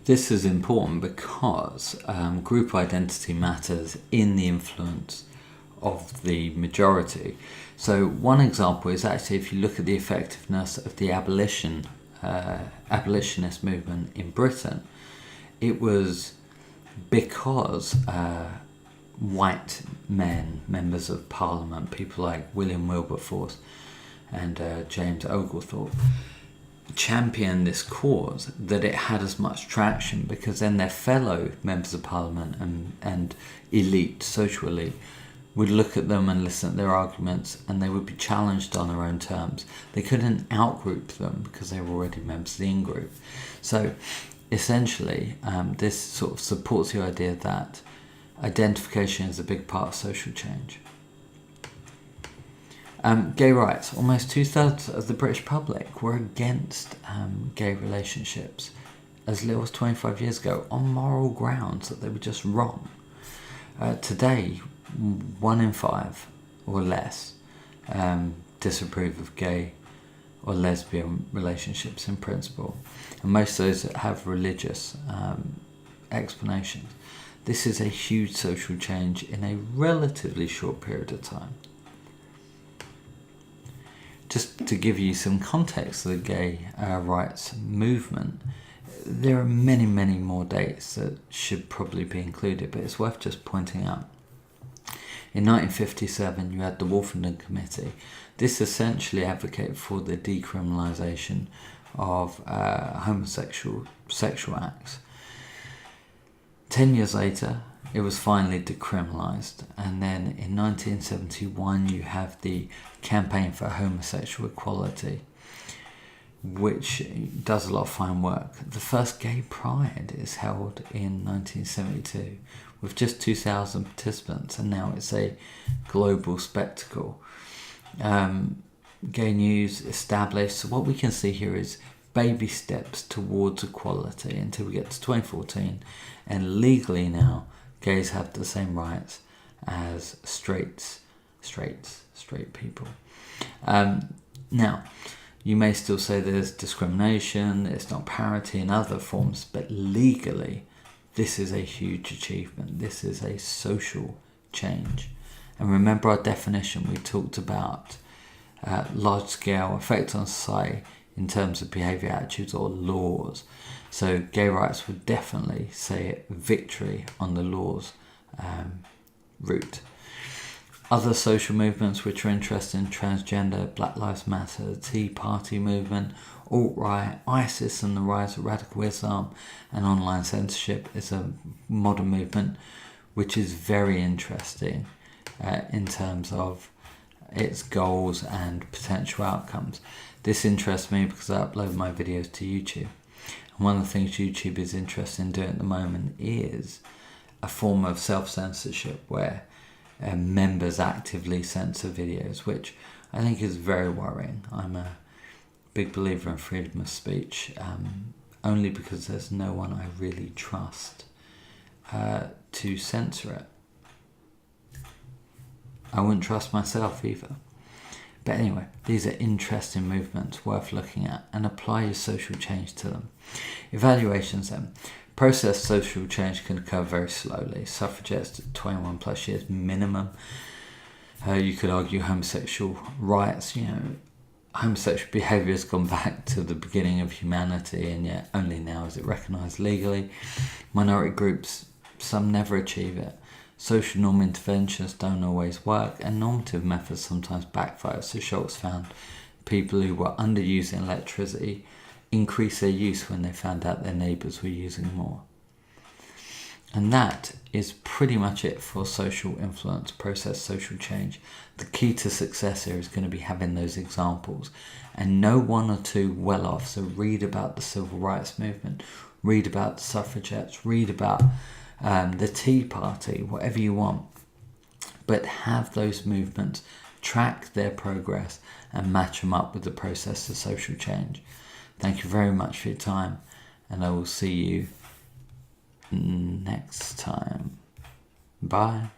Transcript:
This is important because group identity matters in the influence of the majority. So one example is actually if you look at the effectiveness of the abolitionist movement in Britain, it was because white men, members of parliament, people like William Wilberforce and James Oglethorpe, championed this cause that it had as much traction, because then their fellow members of parliament and elite, social elite, would look at them and listen to their arguments, and they would be challenged on their own terms. They couldn't outgroup them because they were already members of the in-group. So essentially, this sort of supports the idea that identification is a big part of social change. Gay rights. Almost 2/3 of the British public were against gay relationships as little as 25 years ago on moral grounds that they were just wrong. Today, 1 in 5 or less disapprove of gay or lesbian relationships in principle, and most of those have religious explanations. This is a huge social change in a relatively short period of time. Just to give you some context of the gay rights movement, there are many, many more dates that should probably be included, but it's worth just pointing out. In 1957, you had the Wolfenden Committee. This essentially advocated for the decriminalisation of homosexual sexual acts. 10 years later, it was finally decriminalised, and then in 1971 you have the Campaign for Homosexual Equality, which does a lot of fine work. The first gay pride is held in 1972 with just 2,000 participants, and now it's a global spectacle. Gay news established. So what we can see here is baby steps towards equality until we get to 2014, and legally now gays have the same rights as straight people. Now, you may still say there's discrimination, it's not parity in other forms, but legally, this is a huge achievement. This is a social change. And remember our definition, we talked about large-scale effect on society in terms of behaviour, attitudes or laws. So gay rights would definitely say victory on the laws route. Other social movements which are interested in transgender, Black Lives Matter, the Tea Party movement, alt-right, ISIS and the rise of radical Islam, and online censorship is a modern movement which is very interesting in terms of its goals and potential outcomes. This interests me because I upload my videos to YouTube. And one of the things YouTube is interested in doing at the moment is a form of self-censorship where members actively censor videos, which I think is very worrying. I'm a big believer in freedom of speech, only because there's no one I really trust to censor it. I wouldn't trust myself either. But anyway, these are interesting movements worth looking at, and apply your social change to them. Evaluations then. Process social change can occur very slowly. Suffragettes 21 plus years minimum. You could argue homosexual rights, homosexual behaviour has gone back to the beginning of humanity, and yet only now is it recognised legally. Minority groups, some never achieve it. Social norm interventions don't always work, and normative methods sometimes backfire. So Schultz found people who were underusing electricity increase their use when they found out their neighbours were using more. And that is pretty much it for social influence, process, social change. The key to success here is going to be having those examples, and no one or two well off. So read about the civil rights movement, read about the suffragettes, read about the Tea Party, whatever you want, but have those movements, track their progress and match them up with the process of social change. Thank you very much for your time, and I will see you next time. Bye.